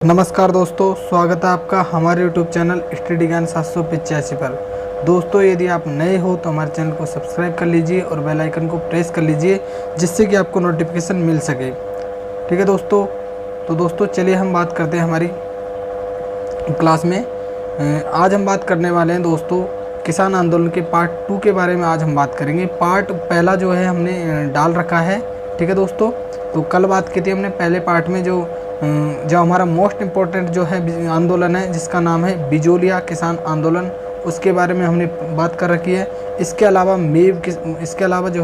नमस्कार दोस्तों, स्वागत है आपका हमारे YouTube चैनल स्टडी ज्ञान 785 पर। दोस्तों, यदि आप नए हो तो हमारे चैनल को सब्सक्राइब कर लीजिए और बेल आइकन को प्रेस कर लीजिए, जिससे कि आपको नोटिफिकेशन मिल सके। ठीक है दोस्तों, तो दोस्तों चलिए हम बात करते हैं हमारी क्लास में। आज हम बात करने वाले हैं दोस्तों किसान आंदोलन के पार्ट 2 के बारे में। आज हम बात करेंगे। पार्ट पहला जो है हमने डाल रखा है। ठीक है दोस्तों, तो कल बात की थी हमने पहले पार्ट में जो हमारा मोस्ट इम्पोर्टेंट जो है आंदोलन है, जिसका नाम है बिजोलिया किसान आंदोलन, उसके बारे में हमने बात कर रखी है। इसके अलावा इसके अलावा जो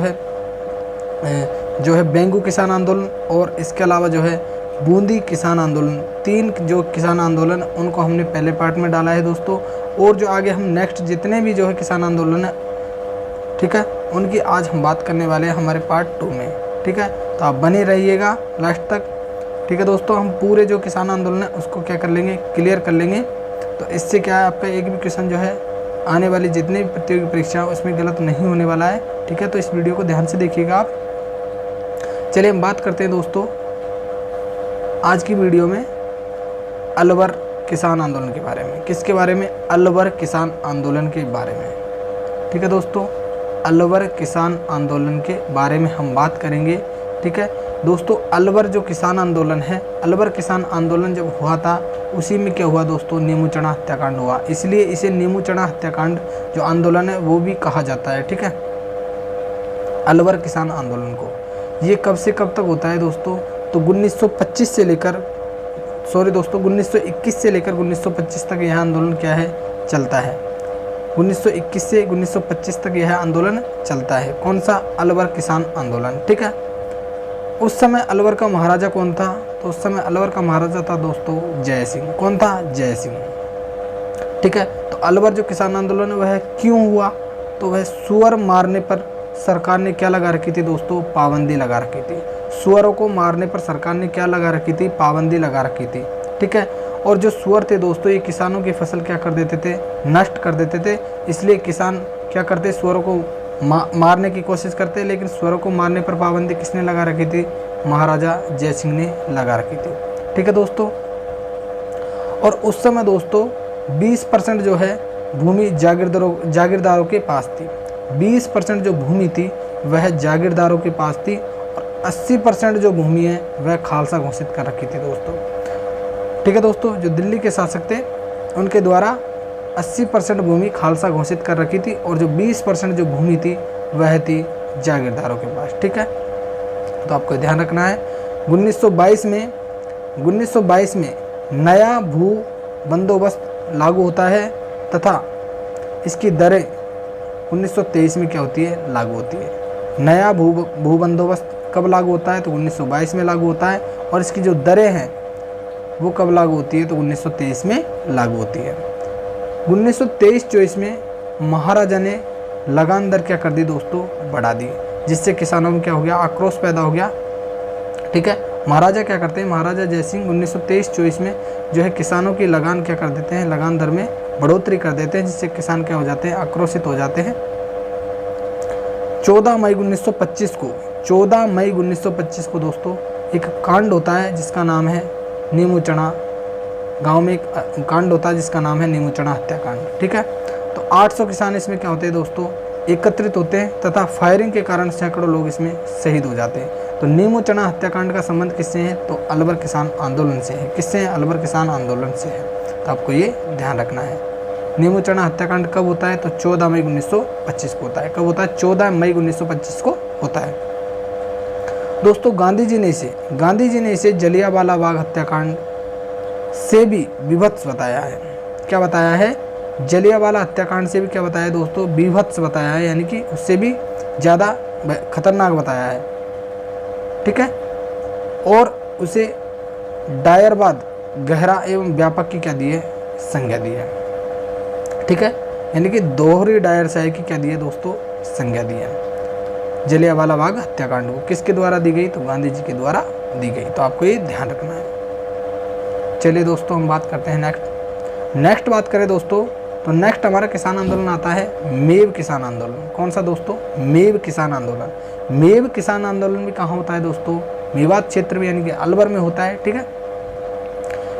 है बेंगू किसान आंदोलन, और इसके अलावा जो है बूंदी किसान आंदोलन, 3 जो किसान आंदोलन उनको हमने पहले पार्ट में डाला है दोस्तों। और जो आगे हम नेक्स्ट जितने भी जो है किसान आंदोलन है, ठीक है, उनकी आज हम बात करने वाले हैं हमारे पार्ट 2 में। ठीक है, तो आप बने रहिएगा लास्ट तक। ठीक है दोस्तों, हम पूरे जो किसान आंदोलन है उसको क्या कर लेंगे, क्लियर कर लेंगे। तो इससे क्या है, आपका एक भी क्वेश्चन जो है आने वाली जितनी भी प्रतियोगी परीक्षा है उसमें गलत नहीं होने वाला है। ठीक है, तो इस वीडियो को ध्यान से देखिएगा आप। चलिए हम बात करते हैं दोस्तों आज की वीडियो में अलवर किसान आंदोलन के बारे में। किसके बारे में? अलवर किसान आंदोलन के बारे में। ठीक है दोस्तों, अलवर किसान आंदोलन के बारे में हम बात करेंगे। ठीक है दोस्तों, अलवर जो किसान आंदोलन है, अलवर किसान आंदोलन जब हुआ था उसी में क्या हुआ दोस्तों, नीमू-चढ़ा हत्याकांड हुआ। इसलिए इसे नीमू-चढ़ा हत्याकांड जो आंदोलन है वो भी कहा जाता है। ठीक है, अलवर किसान आंदोलन को ये कब से कब तक होता है दोस्तों, तो 1921 से लेकर 1921 से लेकर 1925 तक यह आंदोलन क्या है, चलता है। 1921 से 1925 तक यह आंदोलन चलता है। कौन सा? अलवर किसान आंदोलन। ठीक है, उस समय अलवर का महाराजा कौन था? तो उस समय अलवर का महाराजा था दोस्तों जय सिंह। कौन था? जय सिंह। ठीक है, तो अलवर जो किसान आंदोलन है वह क्यों हुआ, तो वह सुअर मारने पर सरकार ने क्या लगा रखी थी दोस्तों, पाबंदी लगा रखी थी। सुअरों को मारने पर सरकार ने क्या लगा रखी थी, पाबंदी लगा रखी थी। ठीक है, और जो सुअर थे दोस्तों ये किसानों की फसल क्या कर देते थे, नष्ट कर देते थे। इसलिए किसान क्या करते, सुअरों को मारने की कोशिश करते, लेकिन सुअरों को मारने पर पाबंदी किसने लगा रखी थी, महाराजा जय सिंह ने लगा रखी थी। ठीक है दोस्तों, और उस समय दोस्तों 20% जो है भूमि जागीरदारों के पास थी। 20% जो भूमि थी वह जागीरदारों के पास थी, और 80% जो भूमि है वह खालसा घोषित कर रखी थी दोस्तों। ठीक है दोस्तों, जो दिल्ली के शासक थे उनके द्वारा 80% भूमि खालसा घोषित कर रखी थी, और जो 20% जो भूमि थी वह थी जागीरदारों के पास। ठीक है, तो आपको ध्यान रखना है 1922 में नया भू बंदोबस्त लागू होता है, तथा इसकी दरें 1923 में क्या होती है, लागू होती है। नया भू बंदोबस्त कब लागू होता है, तो 1922 में लागू होता है, और इसकी जो दरें हैं वो कब लागू होती है, तो 1923 में लागू होती है। 1923-24 में महाराजा ने लगान दर क्या कर दी दोस्तों, बढ़ा दी, जिससे किसानों में क्या हो गया, आक्रोश पैदा हो गया। ठीक है, महाराजा क्या करते हैं, महाराजा जय सिंह 1923-24 में जो है किसानों की लगान क्या कर देते हैं, लगान दर में बढ़ोतरी कर देते हैं, जिससे किसान क्या हो जाते हैं, आक्रोशित हो जाते हैं। 14 मई 1925 को दोस्तों एक कांड होता है जिसका नाम है नीमू-चढ़ा। गांव में एक कांड होता है जिसका नाम है नीमू-चढ़ा हत्याकांड। ठीक है, तो 800 किसान इसमें क्या होते हैं दोस्तों, एकत्रित होते हैं, तथा फायरिंग के कारण सैकड़ों लोग इसमें शहीद हो जाते हैं। तो नीमू-चढ़ा हत्याकांड का संबंध किससे है, तो अलवर किसान आंदोलन से है। किससे है? अलवर किसान आंदोलन से है। तो आपको ये ध्यान रखना है। नीमू-चढ़ा हत्याकांड कब होता है, तो 14 मई 1925 को होता है। कब होता है? 14 मई 1925 को होता है दोस्तों। गांधी जी ने इसे जलियांवाला बाग हत्याकांड से भी विभत्स बताया है। क्या बताया है? जलियांवाला हत्याकांड से भी क्या बताया है दोस्तों, विभत्स बताया है, यानी कि उससे भी ज़्यादा खतरनाक बताया है। ठीक है, और उसे डायरवाद, गहरा एवं व्यापक की क्या दी है, संज्ञा दी है। ठीक है, यानी कि दोहरी डायर शाही की क्या दी है दोस्तों, संज्ञा दी है। जलियांवाला बाग हत्याकांड को किसके द्वारा दी गई, तो गांधी जी के द्वारा दी गई। तो आपको ये ध्यान रखना है। चलिए दोस्तों हम बात करते हैं नेक्स्ट बात करें दोस्तों, तो नेक्स्ट हमारा किसान आंदोलन आता है मेव किसान आंदोलन। कौन सा दोस्तों? मेव किसान आंदोलन। मेव किसान आंदोलन भी कहाँ होता है दोस्तों, मेवात क्षेत्र में यानी कि अलवर में होता है। ठीक है,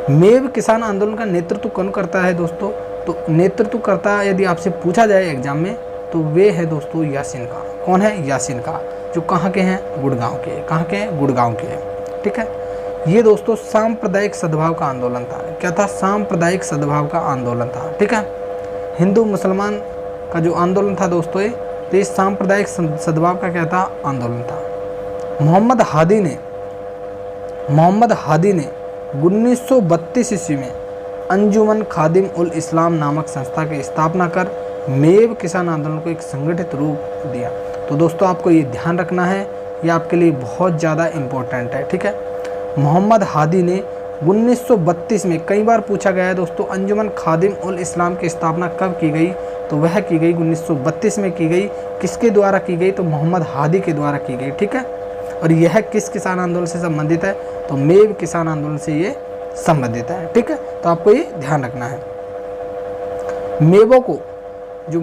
मेव किसान आंदोलन का नेतृत्व कौन करता है दोस्तों? तो नेतृत्व करता यदि आपसे पूछा जाए एग्जाम में तो वे है दोस्तों यासीन खां। कौन है? यासीन खां, जो कहाँ के हैं? गुड़गांव के। कहाँ के हैं? गुड़गांव के हैं। ठीक है, ये दोस्तों सांप्रदायिक सद्भाव का आंदोलन था। क्या था? सांप्रदायिक सद्भाव का आंदोलन था। ठीक है, हिंदू मुसलमान का जो आंदोलन था दोस्तों ये, तो ये सांप्रदायिक सद्भाव का क्या था? आंदोलन था। मोहम्मद हादी ने 1932 ईस्वी में अंजुमन खादिम उल इस्लाम नामक संस्था की स्थापना कर मेव किसान आंदोलन को एक संगठित रूप दिया। तो दोस्तों आपको ये ध्यान रखना है, ये आपके लिए बहुत ज़्यादा इम्पोर्टेंट है। ठीक है, मोहम्मद हादी ने 1932 में, कई बार पूछा गया है दोस्तों, अंजुमन खादिम उल इस्लाम की स्थापना कब की गई? तो वह की गई 1932 में की गई। किसके द्वारा की गई? तो मोहम्मद हादी के द्वारा की गई। ठीक है, और यह किस किसान आंदोलन से संबंधित है? तो मेव किसान आंदोलन से ये संबंधित है। ठीक है, तो आपको ये ध्यान रखना है। मेवों को, जो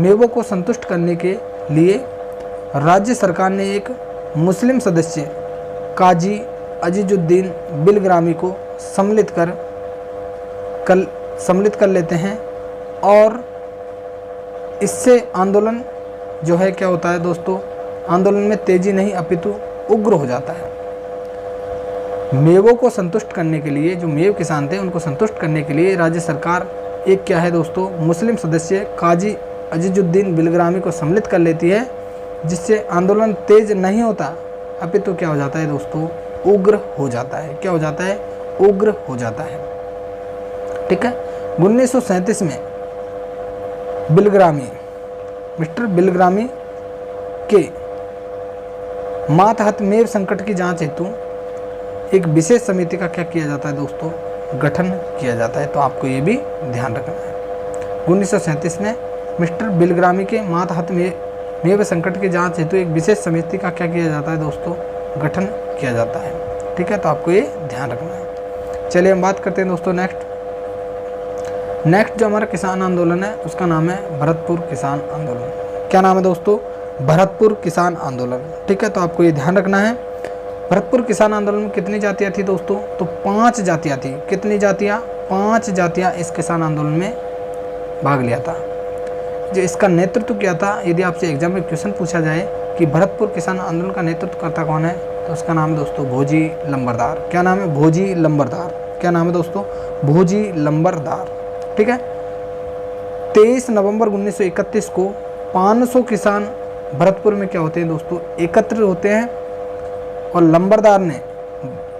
मेवों को संतुष्ट करने के लिए राज्य सरकार ने एक मुस्लिम सदस्य काजी अजीजुद्दीन बिलग्रामी को सम्मिलित कर लेते हैं, और इससे आंदोलन जो है क्या होता है दोस्तों? आंदोलन में तेजी नहीं अपितु उग्र हो जाता है। मेवों को संतुष्ट करने के लिए, जो मेव किसान थे उनको संतुष्ट करने के लिए राज्य सरकार एक क्या है दोस्तों? मुस्लिम सदस्य काजी अजीजुद्दीन बिलग्रामी को सम्मिलित कर लेती है, जिससे आंदोलन तेज नहीं होता अपितु क्या हो जाता है दोस्तों? उग्र हो जाता है। क्या हो जाता है? उग्र हो जाता है। ठीक है, 1937 में मिस्टर बिलग्रामी के मातहत मेव संकट की जांच हेतु एक विशेष समिति का क्या किया जाता है दोस्तों? गठन किया जाता है। तो आपको ये भी ध्यान रखना है। 1937 में मिस्टर बिलग्रामी के मातहत मेव संकट की जांच हेतु एक विशेष समिति का क्या किया जाता है दोस्तों? गठन किया जाता है। ठीक है, तो आपको ये ध्यान रखना है। चलिए हम बात करते हैं दोस्तों नेक्स्ट जो हमारा किसान आंदोलन है उसका नाम है भरतपुर किसान आंदोलन। क्या नाम है दोस्तों? भरतपुर किसान आंदोलन। ठीक है, तो आपको ये ध्यान रखना है। भरतपुर किसान आंदोलन में कितनी जातियाँ थी दोस्तों? तो 5 जातियाँ थी। कितनी जातियाँ? 5 जातियाँ इस किसान आंदोलन में भाग लिया था। जो इसका नेतृत्व किया था, यदि आपसे एग्जाम में क्वेश्चन पूछा जाए कि भरतपुर किसान आंदोलन का नेतृत्व करता कौन है, तो उसका नाम है दोस्तों भोजी लंबरदार। क्या नाम है? भोजी लंबरदार। क्या नाम है दोस्तों? भोजी लंबरदार। ठीक है, 23 नवंबर 1931 को 500 किसान भरतपुर में क्या होते हैं दोस्तों? एकत्र होते हैं, और लंबरदार ने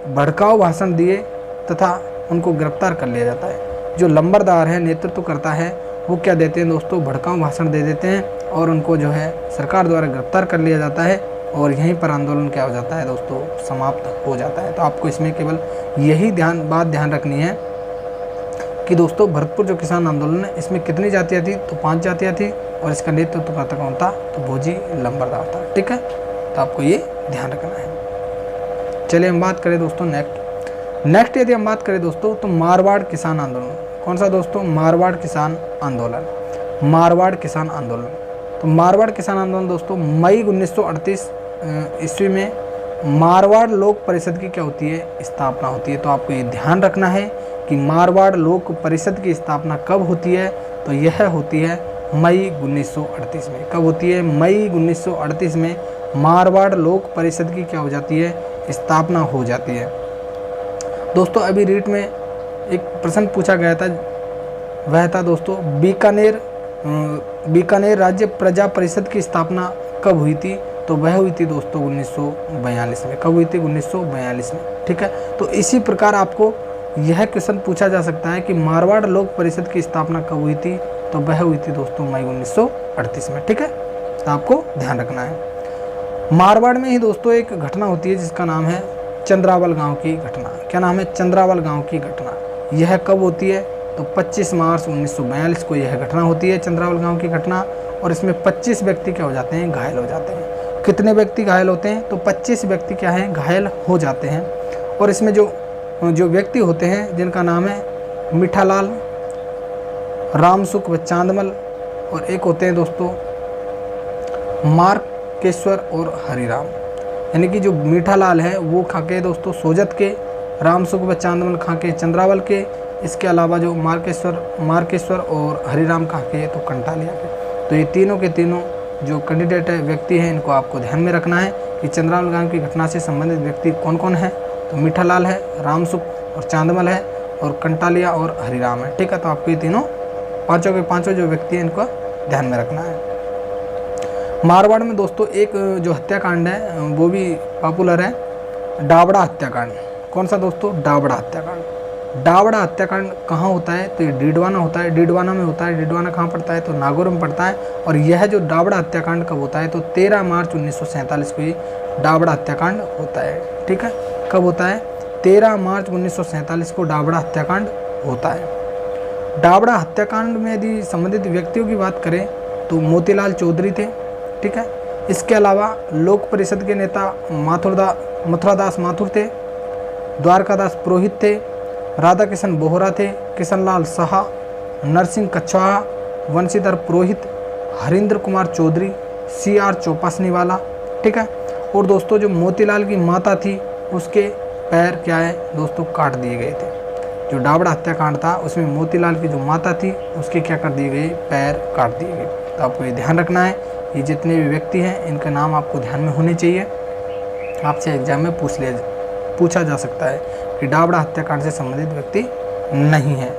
भड़काऊ भाषण दिए तथा उनको गिरफ्तार कर लिया जाता है। जो लंबरदार है, नेतृत्व करता है, वो क्या देते हैं दोस्तों? भड़काऊ भाषण दे देते हैं, और उनको जो है सरकार द्वारा गिरफ्तार कर लिया जाता है, और यहीं पर आंदोलन क्या हो जाता है दोस्तों? समाप्त हो जाता है। तो आपको इसमें केवल यही बात ध्यान रखनी है कि दोस्तों भरतपुर जो किसान आंदोलन है इसमें कितनी जातियाँ थी? तो 5 जातियाँ थी, और इसका नेतृत्व करता कौन था? तो भोजी लंबरदार था। ठीक है, तो आपको ये ध्यान रखना है। चलिए हम बात करें दोस्तों नेक्स्ट यदि हम बात करें दोस्तों तो मारवाड़ किसान आंदोलन। कौन सा दोस्तों? मारवाड़ किसान आंदोलन। मारवाड़ किसान आंदोलन, तो मारवाड़ किसान आंदोलन दोस्तों मई 1938 ईस्वी में मारवाड़ लोक परिषद की क्या होती है? स्थापना होती है। तो आपको ये ध्यान रखना है कि मारवाड़ लोक परिषद की स्थापना कब होती है? तो यह होती है मई 1938 में। कब होती है? मई 1938 में मारवाड़ लोक परिषद की क्या हो जाती है? स्थापना हो जाती है। दोस्तों अभी रीट में एक प्रश्न पूछा गया था, वह था दोस्तों बीकानेर राज्य प्रजा परिषद की स्थापना कब हुई थी? तो वह हुई थी दोस्तों 1942 में। कब हुई थी? 1942 में। ठीक है, तो इसी प्रकार आपको यह क्वेश्चन पूछा जा सकता है कि मारवाड़ लोक परिषद की स्थापना कब हुई थी? तो वह हुई थी दोस्तों मई 1938 में। ठीक है, तो आपको ध्यान रखना है। मारवाड़ में ही दोस्तों एक घटना होती है जिसका नाम है चंद्रावल गांव की घटना। क्या नाम है? चंद्रावल गांव की घटना। यह कब होती है? तो 25 मार्च 1942 को यह घटना होती है, चंद्रावल गांव की घटना, और इसमें 25 व्यक्ति क्या हो जाते हैं? घायल हो जाते हैं। कितने व्यक्ति घायल होते हैं? तो 25 व्यक्ति क्या है? घायल हो जाते हैं। और इसमें जो व्यक्ति होते हैं जिनका नाम है मीठालाल, रामसुख व चांदमल, और एक होते हैं दोस्तों मार्केश्वर और हरिराम। यानी कि जो मीठालाल है वो खाके दोस्तों सोजत के, रामसुख व चांदमल खां के चंद्रावल के। इसके अलावा जो मार्केश्वर और हरिराम खां के तो कंटालिया के। तो ये तीनों के तीनों जो कैंडिडेट है व्यक्ति हैं, इनको आपको ध्यान में रखना है कि चंद्रावल गांव की घटना से संबंधित व्यक्ति कौन कौन है। तो मीठालाल है, रामसुख और चांदमल है, और कंटालिया और हरिराम है। ठीक है, तो आपको ये तीनों पांचों के पांचों जो व्यक्ति हैं इनको ध्यान में रखना है। मारवाड़ में दोस्तों एक जो हत्याकांड है वो भी पॉपुलर है, डावड़ा हत्याकांड। कौन सा दोस्तों? डावड़ा हत्याकांड। डावड़ा हत्याकांड कहाँ होता है? तो ये डीडवाना होता है, डीडवाना में होता है। डीडवाना कहाँ पड़ता है? तो नागौर में पड़ता है। और यह जो डावड़ा हत्याकांड कब होता है? तो 13 मार्च 1947 को ये डावड़ा हत्याकांड होता है। ठीक है, कब होता है? 13 मार्च 1947 को डावड़ा हत्याकांड होता है। डावड़ा हत्याकांड में यदि संबंधित व्यक्तियों की बात करें तो मोतीलाल चौधरी थे। ठीक है, इसके अलावा लोक परिषद के नेता मथुरादास माथुर थे, द्वारकादास पुरोहित थे, राधा किशन बोहरा थे, किशनलाल साहा, नरसिंह कच्छवाहा, वंशीधर पुरोहित, हरिंद्र कुमार चौधरी, CR चौपासनीवाला। ठीक है, और दोस्तों जो मोतीलाल की माता थी उसके पैर क्या है दोस्तों? काट दिए गए थे। जो डावड़ा हत्याकांड था उसमें मोतीलाल की जो माता थी उसके क्या कर दिए गए? पैर काट दिए गए। तो आपको ये ध्यान रखना है, ये जितने भी व्यक्ति हैं इनके नाम आपको ध्यान में होने चाहिए। आपसे एग्जाम में पूछा जा सकता है कि डावड़ा हत्याकांड से संबंधित व्यक्ति नहीं है।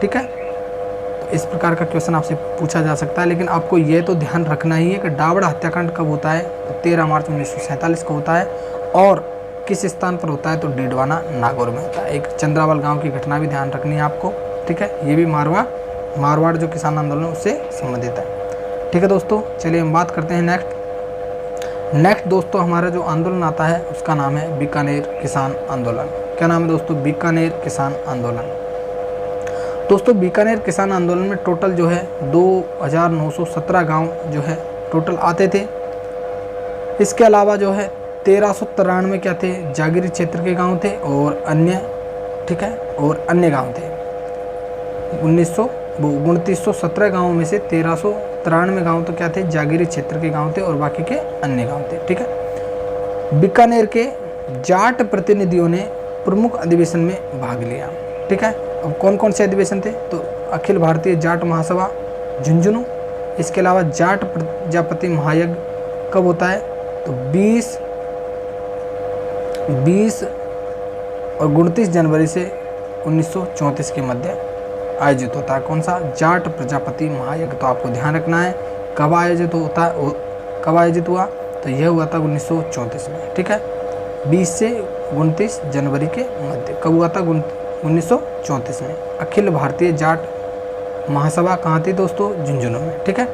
ठीक है, तो इस प्रकार का क्वेश्चन आपसे पूछा जा सकता है। लेकिन आपको ये तो ध्यान रखना ही है कि डावड़ा हत्याकांड कब होता है? तो 13 मार्च 1947 को होता है। और किस स्थान पर होता है? तो डीडवाना नागौर में होता है। एक चंद्रावल गांव की घटना भी ध्यान रखनी है आपको। ठीक है, ये भी मारवाड़ जो किसान आंदोलन उससे संबंधित है। ठीक है दोस्तों, चलिए हम बात करते हैं नेक्स्ट दोस्तों हमारा जो आंदोलन आता है उसका नाम है बीकानेर किसान आंदोलन। क्या नाम है दोस्तों? बीकानेर किसान आंदोलन। दोस्तों बीकानेर किसान आंदोलन में टोटल जो है 2917 गांव जो है टोटल आते थे। इसके अलावा जो है 1393 क्या थे? जागीरी क्षेत्र के गांव थे और अन्य, ठीक है, और अन्य गांव थे। 2917 गाँवों में से 1393 गांव तो क्या थे? जागीरी क्षेत्र के गांव थे और बाकी के अन्य गांव थे। ठीक है, बीकानेर के जाट प्रतिनिधियों ने प्रमुख अधिवेशन में भाग लिया। ठीक है, अब कौन कौन से अधिवेशन थे? तो अखिल भारतीय जाट महासभा झुंझुनू, इसके अलावा जाट प्रजापति महायज्ञ कब होता है? तो 20 और 29 जनवरी से 1934 के मध्य आयोजित होता है। कौन सा? जाट प्रजापति महायज्ञ। तो आपको ध्यान रखना है कब आयोजित होता है, कब आयोजित हुआ? तो यह हुआ था 1934 में। ठीक है, 20 से 29 जनवरी के मध्य कब हुआ था? 1934 में। अखिल भारतीय जाट महासभा कहाँ थी दोस्तों? झुंझुनू में। ठीक है,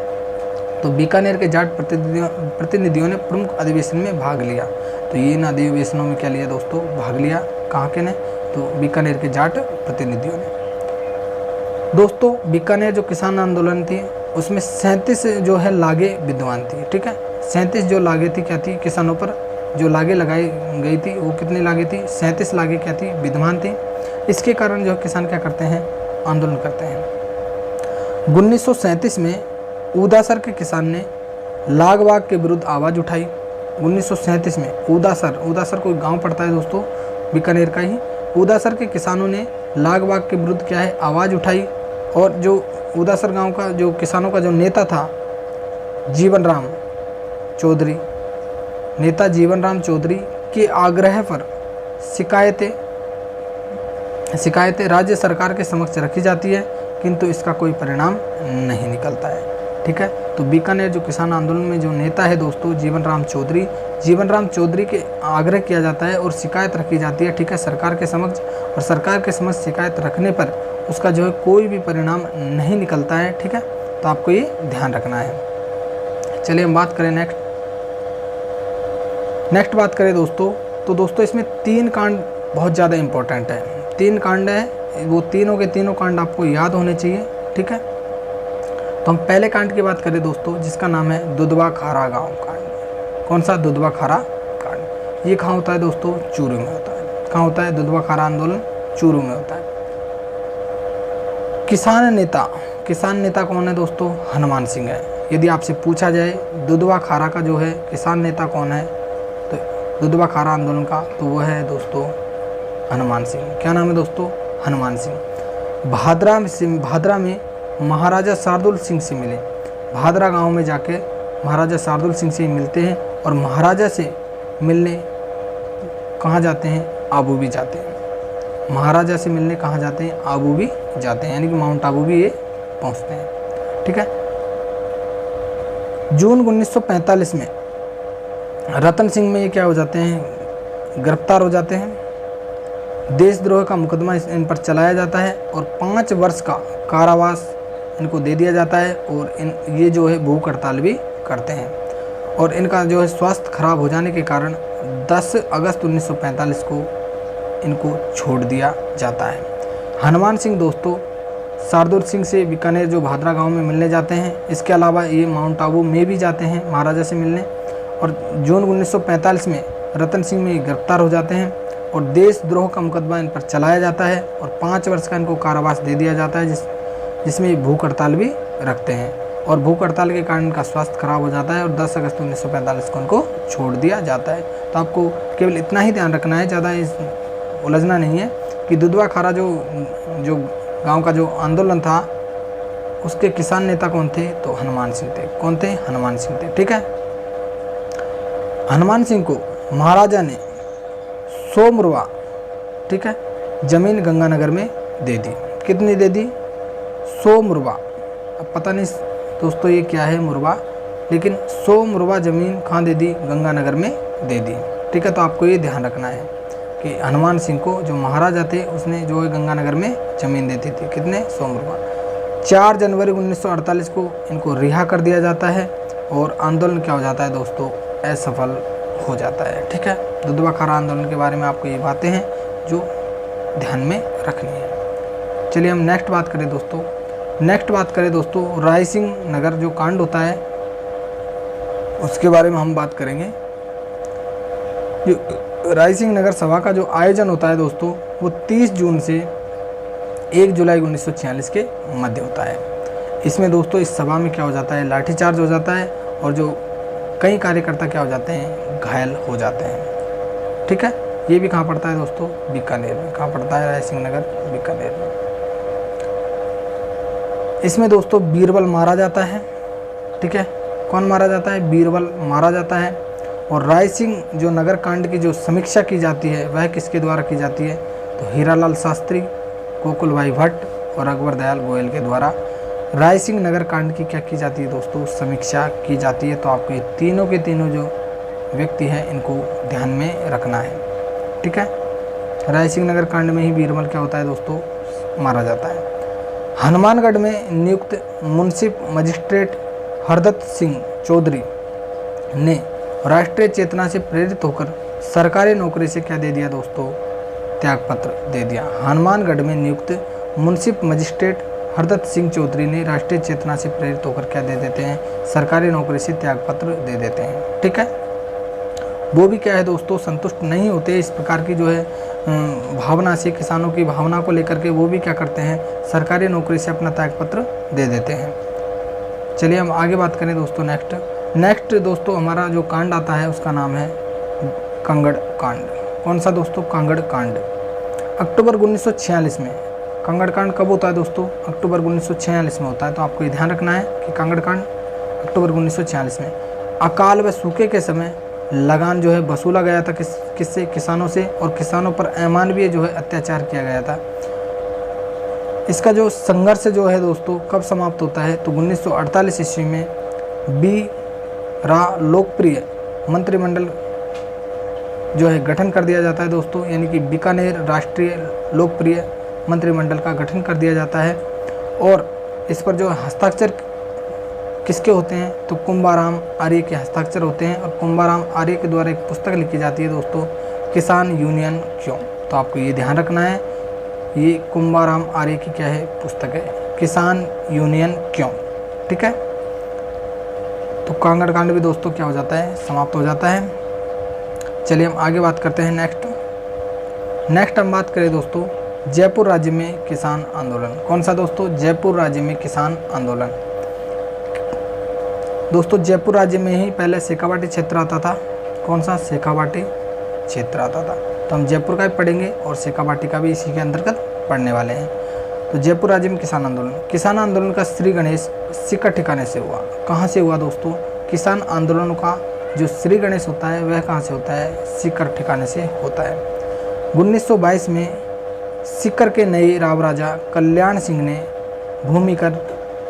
तो बीकानेर के जाट प्रतिनिधियों ने प्रमुख अधिवेशन में भाग लिया। तो ये इन अधिवेशनों में क्या लिया दोस्तों? भाग लिया। कहाँ के ने? तो बीकानेर के जाट प्रतिनिधियों ने। दोस्तों बीकानेर जो किसान आंदोलन थी उसमें 37 जो है लागे विद्वान थी। ठीक है, 37 जो लागे थी क्या थी? किसानों पर जो लागे लगाई गई थी वो कितनी लागे थी? 37 लागे क्या थी? विद्वान थी। इसके कारण जो किसान क्या करते हैं? आंदोलन करते हैं। 1937 में उदासर के किसान ने लागवाग के विरुद्ध आवाज़ उठाई। 1937 में उदासर कोई गांव पड़ता है दोस्तों बीकानेर का ही। उदासर के किसानों ने लागवाग के विरुद्ध क्या है? आवाज़ उठाई। और जो उदासर गांव का जो किसानों का जो नेता था जीवनराम चौधरी, नेता जीवनराम चौधरी के आग्रह पर शिकायतें राज्य सरकार के समक्ष रखी जाती है, किंतु इसका कोई परिणाम नहीं निकलता है। ठीक है, तो बीकानेर जो किसान आंदोलन में जो नेता है दोस्तों जीवनराम चौधरी के आग्रह किया जाता है और शिकायत रखी जाती है। ठीक है, सरकार के समक्ष, और सरकार के समक्ष शिकायत रखने पर उसका जो है कोई भी परिणाम नहीं निकलता है। ठीक है, तो आपको ये ध्यान रखना है। चलिए हम बात करें नेक्स्ट बात करें दोस्तों, तो दोस्तों इसमें 3 कांड बहुत ज़्यादा इम्पोर्टेंट है। 3 कांड है, वो तीनों के तीनों कांड आपको याद होने चाहिए। ठीक है, तो हम पहले कांड की बात करें दोस्तों जिसका नाम है दुधवा खारा गांव कांड। कौन सा? दुधवा खारा कांड। ये कहाँ होता है दोस्तों? चूरू में होता है। कहाँ होता है? दुधवा खारा आंदोलन चूरू में होता है। किसान नेता कौन है दोस्तों? हनुमान सिंह है। यदि आपसे पूछा जाए दुधवा खारा का जो है किसान नेता कौन है, तो दुधवा खारा आंदोलन का, तो वो है दोस्तों हनुमान सिंह। क्या नाम है दोस्तों? हनुमान सिंह। भादरा में महाराजा शार्दुल सिंह से मिले। भादरा गांव में जाके महाराजा शार्दुल सिंह से मिलते हैं और महाराजा से मिलने कहाँ जाते हैं? आबू भी जाते हैं। महाराजा से मिलने कहाँ जाते हैं? आबू भी जाते हैं, यानी कि माउंट आबू भी ये पहुँचते हैं। ठीक है। जून 1945 में रतन सिंह में ये क्या हो जाते हैं? गिरफ्तार हो जाते हैं। देशद्रोह का मुकदमा इन पर चलाया जाता है और 5 वर्ष का कारावास इनको दे दिया जाता है और ये जो है भूख हड़ताल भी करते हैं और इनका जो है स्वास्थ्य खराब हो जाने के कारण 10 अगस्त 1945 को इनको छोड़ दिया जाता है। हनुमान सिंह दोस्तों शार्दुल सिंह से बीकानेर जो भादरा गांव में मिलने जाते हैं। इसके अलावा ये माउंट आबू में भी जाते हैं महाराजा से मिलने और जून 1945 में रतन सिंह में गिरफ्तार हो जाते हैं और देशद्रोह का मुकदमा इन पर चलाया जाता है और 5 वर्ष का इनको कारावास दे दिया जाता है, जिसमें भूख हड़ताल भी रखते हैं और भूख हड़ताल के कारण इनका स्वास्थ्य खराब हो जाता है और 10 अगस्त 1945 को उनको छोड़ दिया जाता है। तो आपको केवल इतना ही ध्यान रखना है, ज़्यादा इस उलझना नहीं है कि दुधवा खारा जो गांव का जो आंदोलन था उसके किसान नेता कौन थे? तो हनुमान सिंह थे। कौन थे? हनुमान सिंह थे। ठीक है। हनुमान सिंह को महाराजा ने 100 मुरवा, ठीक है, जमीन गंगानगर में दे दी। कितनी दे दी? 100 मुरवा। अब पता नहीं दोस्तों ये क्या है मुरवा, लेकिन 100 मुरवा ज़मीन कहाँ दे दी? गंगानगर में दे दी। ठीक है। तो आपको ये ध्यान रखना है कि हनुमान सिंह को जो महाराजा थे उसने जो है गंगानगर में ज़मीन देती थी। कितने? 100 मुरवा। 4 जनवरी 1948 को इनको रिहा कर दिया जाता है और आंदोलन क्या हो जाता है दोस्तों? असफल हो जाता है। ठीक है। दुधवा खारा आंदोलन के बारे में आपको ये बातें हैं जो ध्यान में रखनी है। चलिए हम नेक्स्ट बात करें दोस्तों राय सिंह नगर जो कांड होता है उसके बारे में हम बात करेंगे। राय सिंह नगर सभा का जो आयोजन होता है दोस्तों वो 30 जून से 1 जुलाई 1946 के मध्य होता है। इसमें दोस्तों इस सभा में क्या हो जाता है? लाठीचार्ज हो जाता है और जो कई कार्यकर्ता क्या हो जाते हैं? घायल हो जाते हैं। ठीक है। ये भी कहाँ पड़ता है दोस्तों? बीकानेर में। कहाँ पड़ता है? राय सिंह नगर, बीकानेर में। इसमें दोस्तों बीरबल मारा जाता है। ठीक है। कौन मारा जाता है? बीरबल मारा जाता है। और राय सिंह जो नगर कांड की जो समीक्षा की जाती है वह किसके द्वारा की जाती है? तो हीरालाल शास्त्री, गोकुल भाई भट्ट और अकबर दयाल गोयल के द्वारा राय सिंह नगर कांड की क्या की जाती है दोस्तों? समीक्षा की जाती है। तो आपको ये तीनों के तीनों जो व्यक्ति हैं इनको ध्यान में रखना है। ठीक है। राय सिंह नगर कांड में ही बीरबल क्या होता है दोस्तों? मारा जाता है। हनुमानगढ़ में नियुक्त मुंसिफ मजिस्ट्रेट हरदत्त सिंह चौधरी ने राष्ट्रीय चेतना से प्रेरित होकर सरकारी नौकरी से क्या दे दिया दोस्तों? त्यागपत्र दे दिया। हनुमानगढ़ में नियुक्त मुंसिफ मजिस्ट्रेट हरदत्त सिंह चौधरी ने राष्ट्रीय चेतना से प्रेरित होकर क्या दे देते हैं? सरकारी नौकरी से त्यागपत्र दे देते हैं। ठीक है। वो भी क्या है दोस्तों? संतुष्ट नहीं होते इस प्रकार की जो है भावना से, किसानों की भावना को लेकर के वो भी क्या करते हैं? सरकारी नौकरी से अपना त्यागपत्र दे देते हैं। चलिए हम आगे बात करें दोस्तों। नेक्स्ट दोस्तों हमारा जो कांड आता है उसका नाम है कांगड़ कांड। कौन सा दोस्तों? कांगड़ कांड। अक्टूबर 1946 में। कांगड़ कांड कब होता है दोस्तों? अक्टूबर 1946 में होता है। तो आपको ये ध्यान रखना है कि कांगड़ कांड अक्टूबर 1946 में अकाल व सूखे के समय लगान जो है वसूला गया था किससे? किसानों से। और किसानों पर अमानवीय जो है अत्याचार किया गया था। इसका जो संघर्ष जो है दोस्तों कब समाप्त होता है? तो 1948 ईस्वी में बी रा लोकप्रिय मंत्रिमंडल जो है गठन कर दिया जाता है दोस्तों, यानी कि बीकानेर राष्ट्रीय लोकप्रिय मंत्रिमंडल का गठन कर दिया जाता है। और इस पर जो हस्ताक्षर किसके होते हैं? तो कुंभाराम आर्य के हस्ताक्षर होते हैं और कुंभाराम आर्य के द्वारा एक पुस्तक लिखी जाती है दोस्तों, किसान यूनियन क्यों। तो आपको ये ध्यान रखना है, ये कुंभाराम आर्य की क्या है? पुस्तक है, किसान यूनियन क्यों। ठीक है। तो कांगड़ कांड भी दोस्तों क्या हो जाता है? समाप्त हो जाता है। चलिए हम आगे बात करते हैं। नेक्स्ट हम बात करें दोस्तों जयपुर राज्य में किसान आंदोलन। कौन सा दोस्तों? जयपुर राज्य में किसान आंदोलन। दोस्तों जयपुर राज्य में ही पहले शेखावाटी क्षेत्र आता था। कौन सा? शेखावाटी क्षेत्र आता था। तो हम जयपुर का भी पढ़ेंगे और शेखावाटी का भी इसी के अंतर्गत पढ़ने वाले हैं। तो जयपुर राज्य में किसान आंदोलन का श्री गणेश सीकर ठिकाने से हुआ। कहाँ से हुआ दोस्तों? किसान आंदोलन का जो श्री गणेश होता है वह कहाँ से होता है? सीकर ठिकाने से होता है। 1922 में सीकर के नए राव राजा कल्याण सिंह ने भूमि कर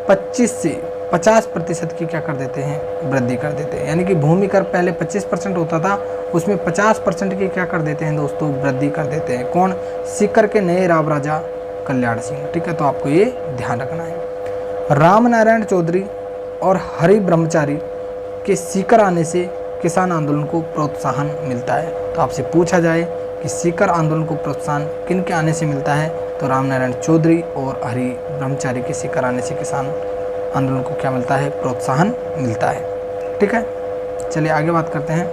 25 से 50% की क्या कर देते हैं? वृद्धि कर देते हैं। यानी कि भूमि कर पहले 25% होता था, उसमें 50% की क्या कर देते हैं दोस्तों? वृद्धि कर देते हैं। कौन? सीकर के नए राव राजा कल्याण सिंह। ठीक है, तो आपको ये ध्यान रखना है। राम नारायण चौधरी और हरि ब्रह्मचारी के सीकर आने से किसान आंदोलन को प्रोत्साहन मिलता है। तो आपसे पूछा जाए कि सीकर आंदोलन को प्रोत्साहन किन के आने से मिलता है? तो राम नारायण चौधरी और हरि ब्रह्मचारी के सीकर आने से किसान आंदोलन को क्या मिलता है? प्रोत्साहन मिलता है। ठीक है, चलिए आगे बात करते हैं।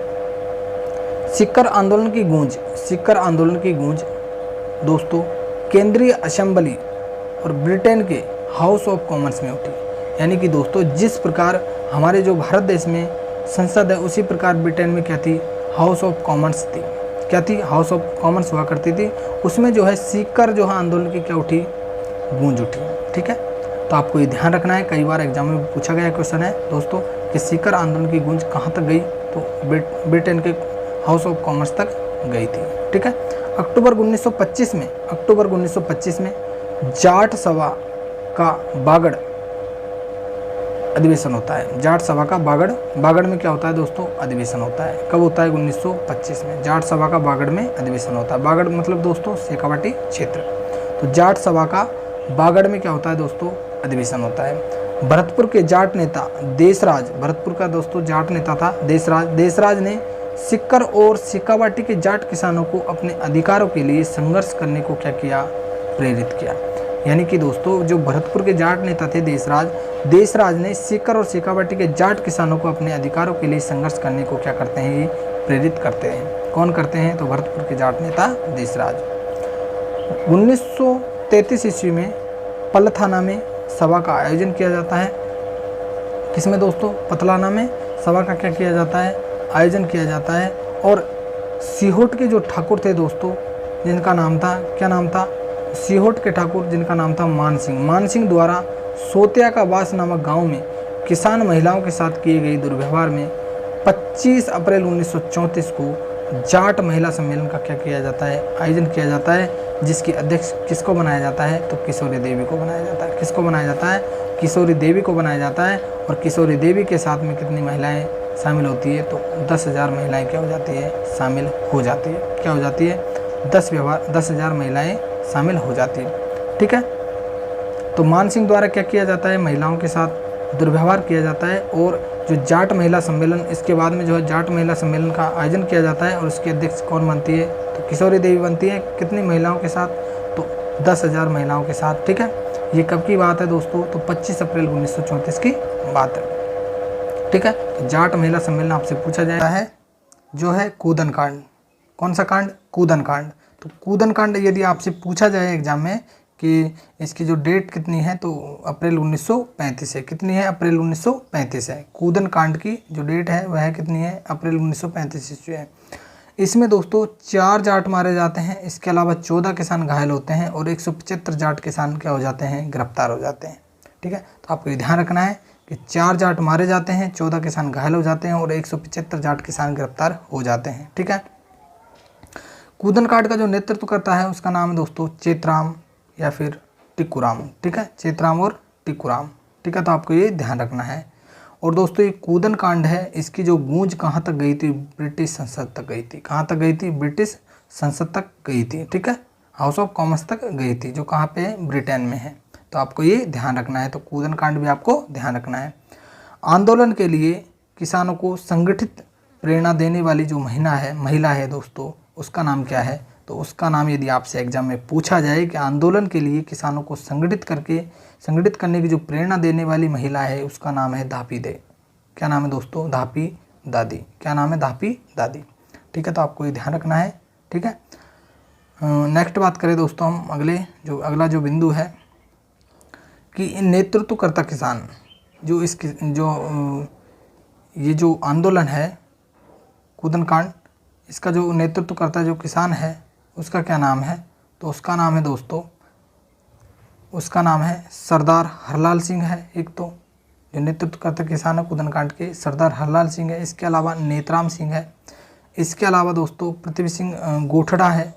सीकर आंदोलन की गूंज दोस्तों केंद्रीय असेंबली और ब्रिटेन के हाउस ऑफ कॉमन्स में उठी। यानी कि दोस्तों जिस प्रकार हमारे जो भारत देश में संसद है उसी प्रकार ब्रिटेन में क्या थी? हाउस ऑफ कॉमन्स थी। क्या थी? हाउस ऑफ कॉमन्स हुआ करती थी। उसमें जो है सीकर जो है आंदोलन की क्या उठी? गूंज उठी। ठीक है, तो आपको ये ध्यान रखना है। कई बार एग्जाम में पूछा गया क्वेश्चन है दोस्तों कि सीकर आंदोलन की गूंज कहाँ तक गई? तो ब्रिटेन के हाउस ऑफ कॉमन्स तक गई थी। ठीक है, अक्टूबर 1925 में जाट सभा का बागड़ अधिवेशन होता है। जाट सभा का बागड़ में क्या होता है दोस्तों? अधिवेशन होता है। कब होता है? 1925 में जाट सभा का बागड़ में अधिवेशन होता है। बागड़ मतलब दोस्तों शेखावाटी क्षेत्र। तो जाट सभा का बागड़ में क्या होता है दोस्तों? अधिवेशन होता है। भरतपुर के जाट नेता देशराज, भरतपुर का दोस्तों जाट नेता था देशराज ने सीकर और शेखावाटी के जाट किसानों को अपने अधिकारों के लिए संघर्ष करने को क्या किया? प्रेरित किया। यानी कि दोस्तों जो भरतपुर के जाट नेता थे देशराज ने सीकर और शेखावाटी के जाट किसानों को अपने अधिकारों के लिए संघर्ष करने को क्या करते हैं? ये प्रेरित करते हैं। कौन करते हैं? तो भरतपुर के जाट नेता देशराज। 1933 ईस्वी में पलथाना में सभा का आयोजन किया जाता है। किसमें दोस्तों? पतलाना में सभा का क्या किया जाता है? आयोजन किया जाता है। और सीहोट के जो ठाकुर थे दोस्तों जिनका नाम था, क्या नाम था? सीहोट के ठाकुर जिनका नाम था मान सिंह द्वारा सोतिया का वास नामक गांव में किसान महिलाओं के साथ किए गए दुर्व्यवहार में 25 अप्रैल 1934 को जाट महिला सम्मेलन का क्या किया जाता है? आयोजन किया जाता है, जिसकी अध्यक्ष किसको बनाया जाता है? तो किशोरी देवी को बनाया जाता है। किसको बनाया जाता है? किशोरी देवी को बनाया जाता है। और किशोरी देवी के साथ में कितनी महिलाएं शामिल होती है? तो 10,000 महिलाएं क्या हो जाती है? शामिल हो जाती है। क्या हो जाती है? 10,000 महिलाएं शामिल हो जाती है। ठीक है, तो मान सिंह द्वारा क्या किया जाता है? महिलाओं के साथ दुर्व्यवहार किया जाता है। और जो जाट महिला सम्मेलन, इसके बाद में जो है जाट महिला सम्मेलन का आयोजन किया जाता है और उसकी अध्यक्ष कौन बनती है? तो किशोरी देवी बनती है। कितनी महिलाओं के साथ? तो 10,000 महिलाओं के साथ। ठीक है, ये कब की बात है दोस्तों? तो 25 अप्रैल 1934 की बात है। ठीक है, तो जाट महिला सम्मेलन आपसे पूछा जाता है जो है कूदन कांड। कौन सा कांड? कूदन कांड। तो कूदन कांड यदि आपसे पूछा जाए एग्जाम में कि इसकी जो डेट कितनी है तो अप्रैल 1935 है। कितनी है? अप्रैल 1935 है। कूदन कांड की जो डेट है वह कितनी है? अप्रैल 1935 ईस्वी है। इसमें दोस्तों 4 जाट मारे जाते हैं। इसके अलावा 14 किसान घायल होते हैं और 175 जाट किसान क्या हो जाते हैं? गिरफ्तार हो जाते हैं। ठीक है, तो आपको ये ध्यान रखना है कि 4 जाट मारे जाते हैं, 14 किसान घायल हो जाते हैं और 175 जाट किसान गिरफ्तार हो जाते हैं। ठीक है, कूदन कांड का जो नेतृत्व करता है उसका नाम है दोस्तों चेतराम या फिर टिक्कूराम। ठीक है, चेतराम और टिक्कूराम। ठीक है, तो आपको ये ध्यान रखना है। और दोस्तों ये कूदन कांड है, इसकी जो गूंज कहाँ तक गई थी? ब्रिटिश संसद तक गई थी। कहाँ तक गई थी? ब्रिटिश संसद तक गई थी। ठीक है, हाउस ऑफ कॉमन्स तक गई थी, जो कहाँ पे है? ब्रिटेन में है। तो आपको ये ध्यान रखना है। तो कूदन कांड भी आपको ध्यान रखना है। आंदोलन के लिए किसानों को संगठित प्रेरणा देने वाली जो महिला है दोस्तों, उसका नाम क्या है? तो उसका नाम यदि आपसे एग्जाम में पूछा जाए कि आंदोलन के लिए किसानों को संगठित करने की जो प्रेरणा देने वाली महिला है उसका नाम है धापी दे। क्या नाम है दोस्तों? धापी दादी। क्या नाम है? धापी दादी। ठीक है, तो आपको ये ध्यान रखना है। ठीक है, नेक्स्ट बात करें दोस्तों हम अगला जो बिंदु है कि नेतृत्वकर्ता किसान ये जो आंदोलन है कूदन कांड, इसका जो नेतृत्व करता जो किसान है उसका क्या नाम है? तो उसका नाम है दोस्तों, उसका नाम है सरदार हरलाल सिंह है। एक तो जो नेतृत्व करता किसान है कूदन कांड के, सरदार हरलाल सिंह है। इसके अलावा नेतराम सिंह है। इसके अलावा दोस्तों पृथ्वी सिंह गोठड़ा है।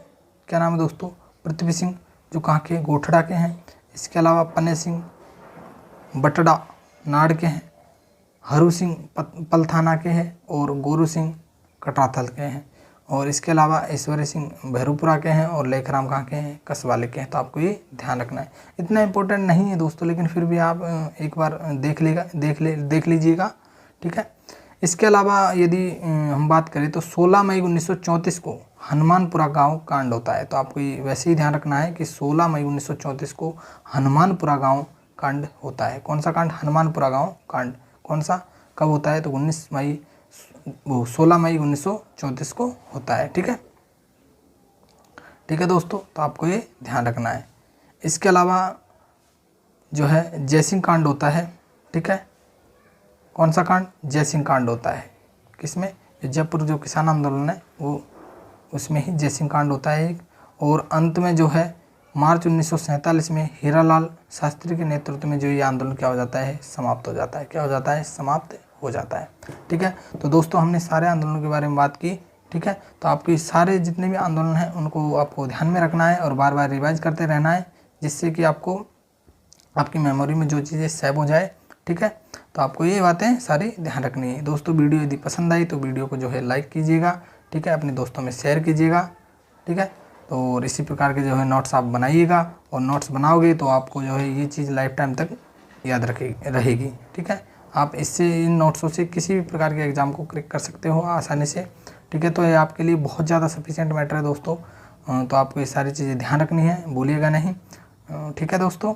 क्या नाम है दोस्तों? पृथ्वी सिंह, जो कहाँ के? गोठड़ा के हैं। इसके अलावा पन्ने सिंह बटड़ा नाड़ के हैं। हरू सिंह पलथाना के हैं और गोरू सिंह कटाथल के हैं। और इसके अलावा ऐश्वर्य सिंह भैरूपुरा के हैं और लेखराम कहाँ के हैं? कसवाले के हैं। तो आपको ये ध्यान रखना है। इतना इम्पोर्टेंट नहीं है दोस्तों, लेकिन फिर भी आप एक बार देख लीजिएगा, ठीक है। इसके अलावा यदि हम बात करें तो 16 मई 1934 को हनुमानपुरा गांव कांड होता है। तो आपको ये वैसे ही ध्यान रखना है कि 16 मई 1934 को हनुमानपुरा गांव कांड होता है। कौन सा कांड? हनुमानपुरा गांव कांड। कौन सा, कब होता है? तो 16 मई 1934 को होता है, ठीक है। ठीक है दोस्तों, तो आपको ये ध्यान रखना है। इसके अलावा जो है जयसिंह कांड होता है, ठीक है। कौन सा कांड? जयसिंह कांड होता है। किसमें? जयपुर जो किसान आंदोलन है वो, उसमें ही जयसिंह कांड होता है एक। और अंत में जो है मार्च 1947 में हीरालाल शास्त्री के नेतृत्व में जो ये आंदोलन क्या हो जाता है? समाप्त हो जाता है। क्या हो जाता है? समाप्त हो जाता है, ठीक है। तो दोस्तों हमने सारे आंदोलनों के बारे में बात की, ठीक है। तो आपके सारे जितने भी आंदोलन हैं उनको आपको ध्यान में रखना है और बार बार रिवाइज करते रहना है, जिससे कि आपको आपकी मेमोरी में जो चीज़ें सेव हो जाए, ठीक है। तो आपको ये बातें सारी ध्यान रखनी है। दोस्तों वीडियो यदि पसंद आई तो वीडियो को जो है लाइक कीजिएगा, ठीक है। अपने दोस्तों में शेयर कीजिएगा, ठीक है। तो और इसी प्रकार के जो है नोट्स आप बनाइएगा, और नोट्स बनाओगे तो आपको जो है ये चीज़ लाइफ टाइम तक याद रहेगी, ठीक है। आप इससे, इन नोट्सों से किसी भी प्रकार के एग्ज़ाम को क्रैक कर सकते हो आसानी से, ठीक है। तो ये आपके लिए बहुत ज़्यादा सफिशिएंट मैटर है दोस्तों। तो आपको ये सारी चीज़ें ध्यान रखनी है, भूलिएगा नहीं, ठीक है दोस्तों।